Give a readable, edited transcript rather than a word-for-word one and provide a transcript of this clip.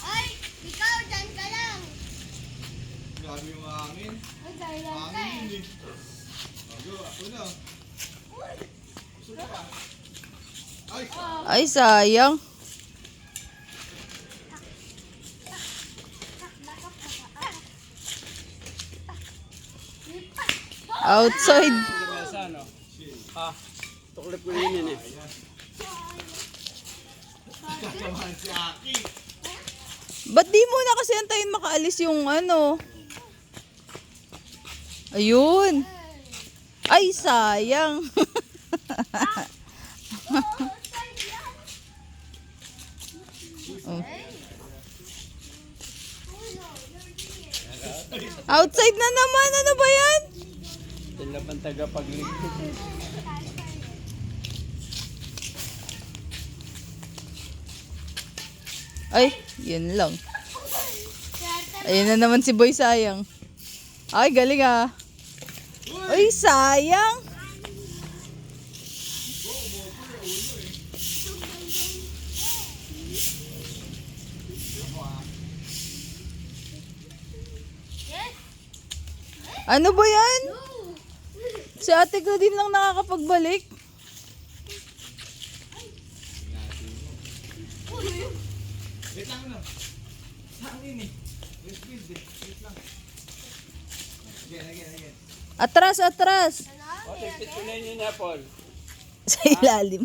Ay, ikaw, dyan ka lang. Grabe yung hangin. Ay, silent ka eh. Hangin yun eh. Ako na. Gusto ka? Ay! Ay, sayang. Outside. Sa ano? Ha? Tuklip ko yun eh. Kasamahan si Aki. Ba't di mo na kasi antayin makaalis yung ano? Ayun. Ay, sayang. Oh. Outside na naman. Ano ba yan? Sila pang tagapagligpit eh. Ay, yun lang. Ayun na naman si Boy, sayang. Ay, galing ah. Ay, sayang. Ano ba yan? Si Ate Claudine lang nakakapagbalik. Wait lang na. Hangin eh. Wait, eh. Wait lang. Again. Atras, atras. O, tigpit ko na yun na, Paul. Sa ilalim.